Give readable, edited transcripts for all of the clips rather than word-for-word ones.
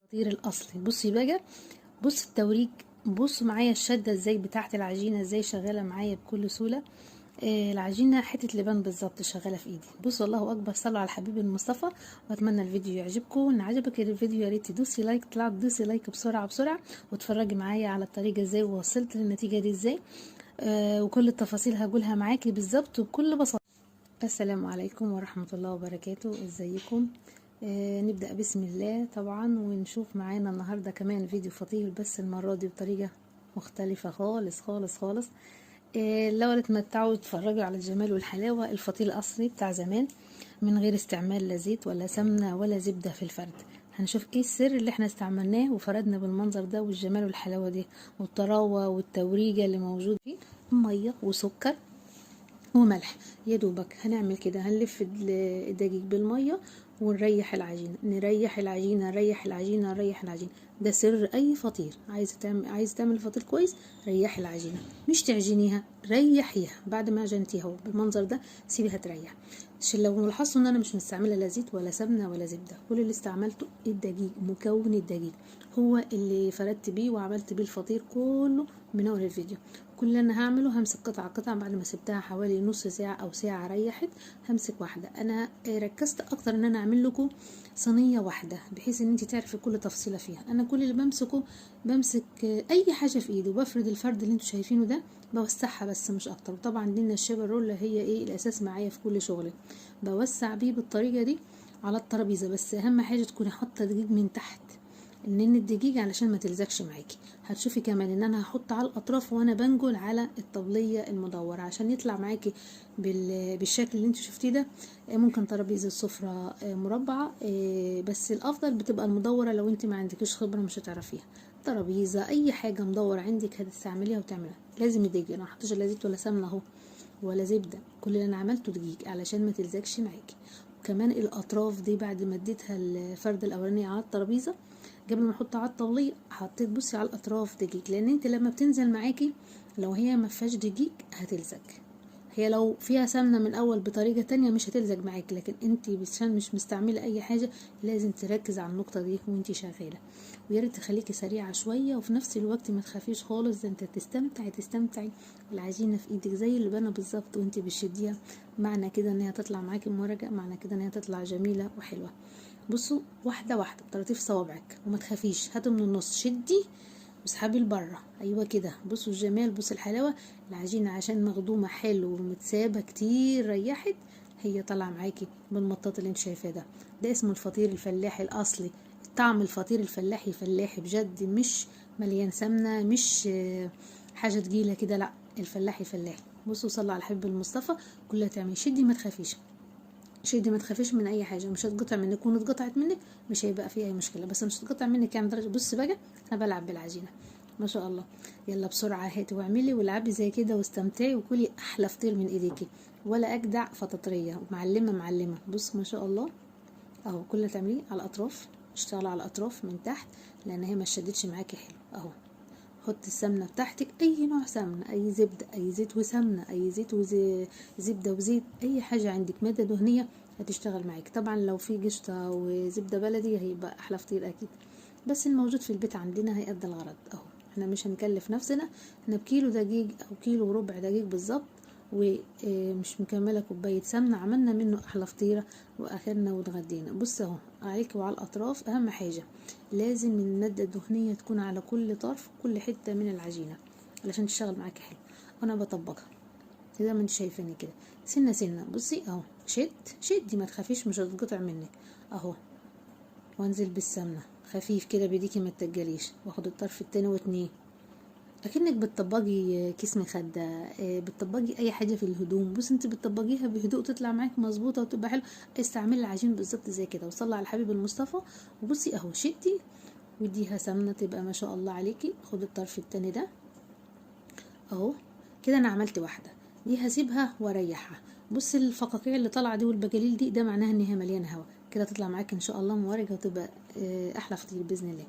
الفطير الاصلي. بصي بقى، بص التوريج، بص معايا الشده ازاي بتاعت العجينه، ازاي شغاله معايا بكل سهوله. العجينه حته لبان بالظبط شغاله في ايدي. بص الله اكبر، صلوا على الحبيب المصطفى. واتمنى الفيديو يعجبكم. ان عجبك الفيديو يا ريت تدوسي لايك، طلعت تدوسي لايك بسرعه بسرعه، وتفرجي معايا على الطريقه ازاي ووصلت للنتيجه دي ازاي. وكل التفاصيل هقولها معاكي بالظبط وبكل بساطه. السلام عليكم ورحمة الله وبركاته، ازيكم؟ نبدأ بسم الله طبعا، ونشوف معانا النهاردة كمان فيديو فطير، بس المرة دي بطريقة مختلفة خالص خالص خالص. لو تمتعوا تتفرجوا على الجمال والحلاوة، الفطير الأصلي بتاع زمان، من غير استعمال لا زيت ولا سمنة ولا زبدة في الفرد. هنشوف ايه السر اللي احنا استعملناه وفردنا بالمنظر ده والجمال والحلاوة دي والطراوة والتوريجة اللي موجود فيه. مية وسكر وملح. يا دوبك هنعمل كده، هنلف الدقيق بالميه ونريح العجينه، نريح العجينه، نريح العجينه، نريح العجينه. ده سر اي فطير. عايز تعمل فطير كويس، ريحي العجينه، مش تعجنيها، ريحيها. بعد ما عجنتيها بالمنظر ده سيبيها تريح. عشان لو لاحظتوا ان انا مش مستعمله لا زيت ولا سمنه ولا زبده، كل اللي استعملته الدقيق، مكون الدقيق هو اللي فردت بيه وعملت بيه الفطير كله من اول الفيديو. كل اللي انا هعمله همسك قطعه قطعه بعد ما سبتها حوالي نص ساعه او ساعه ريحت. همسك واحده. انا ركزت اكتر ان انا اعمل لكم صينيه واحده بحيث ان انت تعرفي كل تفصيله فيها. انا كل اللي بمسك اي حاجه في ايدي وبفرد الفرد اللي انتوا شايفينه ده، بوسعها بس مش اكتر. وطبعا دي النشابه الرول هي ايه الاساس معايا في كل شغلي، بوسع بيه بالطريقه دي على الترابيزه. بس اهم حاجه تكوني حاطه دقيق من تحت، ان الدقيق علشان ما تلزقش معاكي. هتشوفي كمان ان انا هحط على الاطراف وانا بنجل على الطبليه المدوره عشان يطلع معاكي بالشكل اللي انت شفتيه ده. ممكن ترابيزه السفره مربعه، بس الافضل بتبقى المدوره. لو انت ما عندكيش خبره مش هتعرفيها. ترابيزه اي حاجه مدوره عندك هتستعمليها وتعملها. لازم الدقيق، انا ما حطيتش لا زيت ولا سمنه اهو ولا زبده، كل اللي انا عملته دقيق علشان ما تلزقش معاكي. وكمان الاطراف دي بعد ما اديتها الفرد الاولاني على الترابيزه، قبل ما احط على الطاوليه حطيت بصي على الاطراف دقيق، لان انت لما بتنزل معاكي لو هي ما فيهاش دقيق هتلزق. هي لو فيها سمنه من الاول بطريقه تانية مش هتلزق معاكي، لكن انت عشان مش مستعمله اي حاجه لازم تركز على النقطه دي وانت شغاله. ويا ريت تخليكي سريعه شويه وفي نفس الوقت ما تخافيش خالص، ده انت تستمتعي العجينه في ايدك زي اللبانه بالظبط وانت بتشديها. معنى كده ان هي تطلع معاكي مورقه، معنى كده ان هي تطلع جميله وحلوه. بصوا واحده واحده بطراطيف صوابعك وما تخافيش. هاتوا من النص، شدي واسحبي لبره. ايوه كده. بصوا الجمال، بصوا الحلاوه. العجينه عشان مخدومه حلو ومتسابه كتير ريحت، هي طالعه معاكي بالمطاط اللي انت شايفاه ده. ده اسمه الفطير الفلاحي الاصلي. طعم الفطير الفلاحي فلاحي بجد، مش مليان سمنه، مش حاجه تقيله كده، لا الفلاحي فلاحي. بصوا صلوا على الحبيب المصطفى. كلها تعملي شدي ما تخافيش، شدي ما تخافيش من اي حاجه. مش هتقطع منك، وان اتقطعت منك مش هيبقى فيه اي مشكله، بس مش هتقطع منك يعني درجه. بص بقى انا بلعب بالعجينه ما شاء الله. يلا بسرعه هاتي واعملي والعبي زي كده واستمتعي وكلي احلى فطير من ايديكي، ولا اجدع فطاطريه معلمه. بص ما شاء الله اهو. كل اللي تعمليه على الاطراف، اشتغلي على الاطراف من تحت لان هي ما شدتش معاكي حلو اهو. حطي السمنه بتاعتك، اي نوع سمنه، اي زبده، اي زيت وسمنه، اي زيت زبده وزيت، اي حاجه عندك ماده دهنيه هتشتغل معاك. طبعا لو في قشطه وزبده بلدي هيبقى احلى فطير اكيد، بس الموجود في البيت عندنا هيأدي الغرض اهو. احنا مش هنكلف نفسنا، احنا بكيلو دقيق او كيلو وربع دقيق بالظبط، ومش مكمله كوبايه سمنه، عملنا منه احلى فطيره واخرنا واتغدينا. بص اهو عليك وعلى الاطراف. اهم حاجه لازم الماده الدهنيه تكون على كل طرف كل حته من العجينه علشان تشتغل معاكي حلو. وانا بطبقها زي ما انت شايفاني كده سنه سنه. بصي اهو، شدي ما تخافيش مش هتتقطع منك اهو. وانزل بالسمنه خفيف كده بايديكي ما تتجليش، واخد الطرف التاني واتنين اكنك بتطبقي كيس مخده، بتطبقي اي حاجه في الهدوم. بص انت بتطبقيها بهدوء تطلع معاك مظبوطه وتبقى حلوه. استعملي العجين بالظبط زي كده وصلي على الحبيب المصطفى. وبصي اهو شدي واديها سمنه تبقى ما شاء الله عليكي. خد الطرف التاني ده اهو. كده انا عملت واحده، دي هسيبها واريحها. بصي الفقاقيع اللي طالعه دي والبجاليل دي، ده معناها ان هي مليانه هواء. كده تطلع معاك ان شاء الله مورجه وتبقى احلى فطير باذن الله.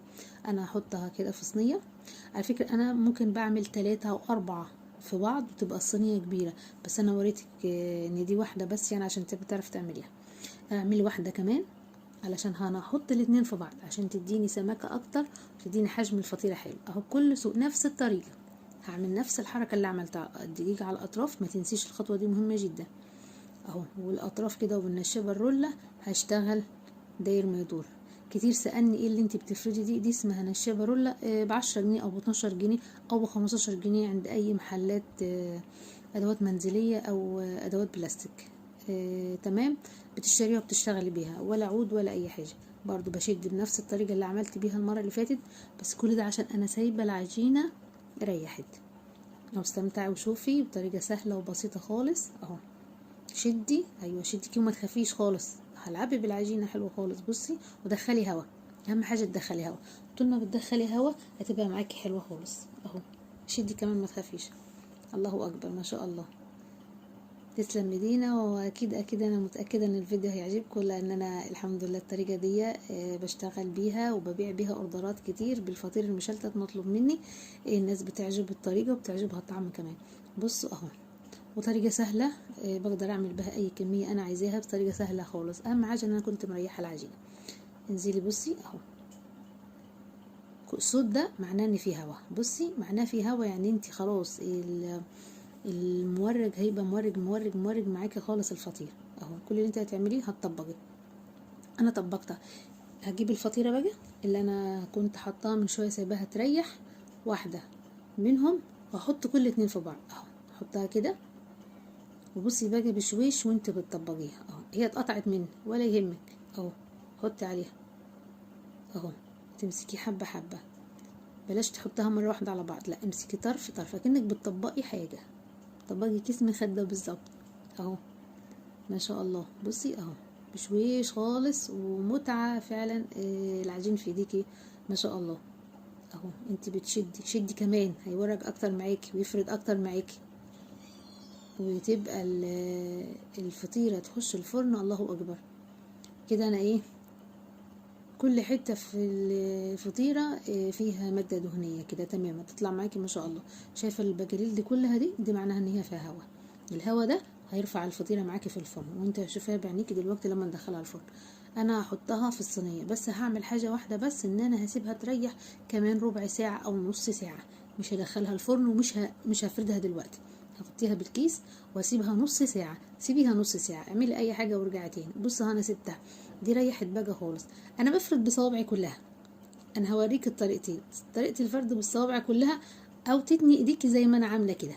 انا هحطها كده في صينيه. على فكره انا ممكن بعمل 3 أو 4 في بعض وتبقى الصينيه كبيره، بس انا وريتك ان دي واحده بس يعني عشان تبقى تعرف تعمليها. اعملي واحده كمان علشان هنحط الاتنين في بعض عشان تديني سماكة اكتر وتديني حجم الفطيرة حلو. اهو بكل سوق نفس الطريقة هعمل نفس الحركة اللي عملتها، الدقيق على الاطراف، ما تنسيش الخطوة دي مهمة جدا اهو، والاطراف كده، وبالنشابة الرولة هشتغل داير ما يدور. كتير سألني ايه اللي انت بتفردي دي اسمها نشابة رولة، ب10 جنيه او ب12 جنيه او ب15 جنيه عند اي محلات ادوات منزلية او ادوات بلاستيك. تمام، بتشتريها وبتشتغلي بيها، ولا عود ولا اي حاجة. برضو بشد بنفس الطريقة اللي عملت بيها المرة اللي فاتت، بس كل ده عشان انا سايبة العجينة ريحت. لو استمتعي وشوفي بطريقة سهلة وبسيطة خالص اهو. شدي، ايوه شدي كده وما تخافيش خالص، هلعبي بالعجينة حلو خالص. بصي ودخلي هوا، اهم حاجة تدخلي هوا، طول ما بتدخلي هوا هتبقى معاكي حلوة خالص اهو. شدي كمان ما تخافيش. الله اكبر ما شاء الله. تسلم ايدينا، واكيد انا متاكده ان الفيديو هيعجبكم، لان انا الحمد لله الطريقه دي بشتغل بيها وببيع بيها اوردرات كتير بالفطير المشلتت مطلوب مني. الناس بتعجب الطريقه وبتعجبها الطعم كمان. بصوا اهو، وطريقه سهله بقدر اعمل بها اي كميه انا عايزاها بطريقه سهله خالص. اهم حاجه ان انا كنت مريحه العجينه. انزلي بصي اهو، الصوت ده معناه ان فيه هوا. بصي معناه فيه هوا، يعني انت خلاص المورج هيبقى مورج معاكي خالص الفطير اهو. كل اللي انت هتعمليه هتطبقي. انا طبقتها، هجيب الفطيره بقى اللي انا كنت حطاها من شويه سايباها تريح، واحده منهم واحط كل اتنين في بعض اهو. احطها كده وبصي بقى بشويش وانت بتطبقيها اهو. هي اتقطعت مني ولا يهمك اهو، حطي عليها اهو. تمسكي حبه حبه، بلاش تحطها مره واحده على بعض، لا امسكي طرف طرف كأنك بتطبقي حاجه، طبقي كيس مخده بالظبط اهو. ما شاء الله. بصي اهو بشويش خالص ومتعة فعلا. العجين في ايديكي ما شاء الله اهو. انت بتشدي شدي كمان هيورق اكتر معاكي ويفرد اكتر معاكي، وتبقى الفطيرة تخش الفرن. الله اكبر. كده انا ايه، كل حتة في الفطيرة فيها مادة دهنية كده تمام، تطلع معاكي ما شاء الله. شايفة البجريل دي كلها دي معناها ان هي فيها هوا. الهوا ده هيرفع الفطيرة معاكي في الفرن، وانت هتشوفيها بعينيكي دلوقتي لما ندخلها الفرن. انا هحطها في الصينية، بس هعمل حاجة واحدة بس، ان انا هسيبها تريح كمان ربع ساعة او نص ساعة. مش هدخلها الفرن مش هفردها دلوقتي، هغطيها بالكيس واسيبها نص ساعة. سيبيها نص ساعة، اعملي اي حاجة وارجعي تاني. بص انا سبتها دي ريحت بقى خالص. انا بفرد بصوابعي كلها، انا هوريك الطريقتين، طريقة الفرد بالصوابع كلها او تتني ايديكي زي ما انا عاملة كده،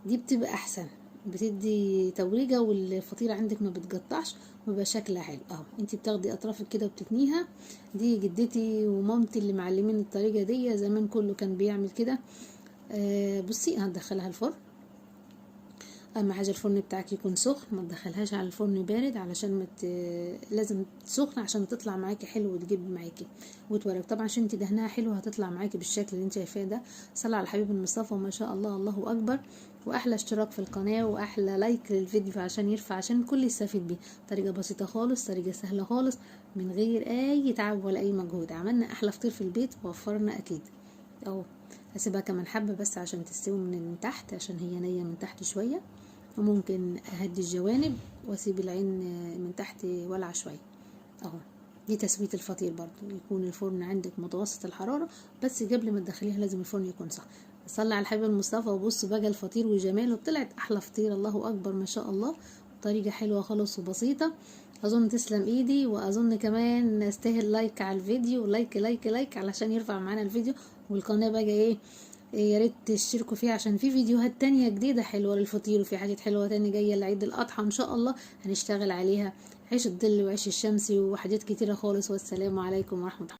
دي بتبقى احسن، بتدي توريجة والفطيرة عندك ما بتقطعش وبيبقى شكلها حلو اهو. انتي بتاخدي اطرافك كده وبتتنيها. دي جدتي ومامتي اللي معلمين الطريقة دي، زمان كله كان بيعمل كده. بصي هندخلها الفرن. اهم حاجه الفرن بتاعك يكون سخن، ما تدخلهاش على الفرن بارد علشان لازم سخن عشان تطلع معاكي حلو وتجيب معاكي وتورق. طبعا عشان انت دهنها حلو هتطلع معاكي بالشكل اللي انت شايفاه ده. صلى على الحبيب المصطفى وما شاء الله. الله اكبر. واحلى اشتراك في القناه واحلى لايك للفيديو عشان يرفع، عشان الكل يستفيد بيه. طريقه بسيطه خالص، طريقه سهله خالص، من غير اي تعب ولا اي مجهود. عملنا احلى فطير في البيت ووفرنا اكيد اهو. هسيبها كمان حبه بس عشان تستوي من تحت، عشان هي نيه من تحت شويه، وممكن اهدي الجوانب واسيب العين من تحت ولع شويه اهو. دي تسويه الفطير برضو، يكون الفرن عندك متوسط الحراره، بس قبل ما تدخليها لازم الفرن يكون صح. صلي على الحبيب المصطفى وبص بقى الفطير وجماله، طلعت احلى فطير. الله اكبر ما شاء الله. طريقه حلوه خالص وبسيطه. اظن تسلم ايدي، واظن كمان استاهل لايك على الفيديو، لايك لايك لايك علشان يرفع معانا الفيديو. والقناه بقى ايه، يا ريت تشتركوا فيها عشان في فيديوهات تانية جديدة حلوة للفطير، وفي حاجات حلوة تانية جاية لعيد الأضحى إن شاء الله هنشتغل عليها، عيش الظل وعيش الشمس وحاجات كتيرة خالص. والسلام عليكم ورحمة الله.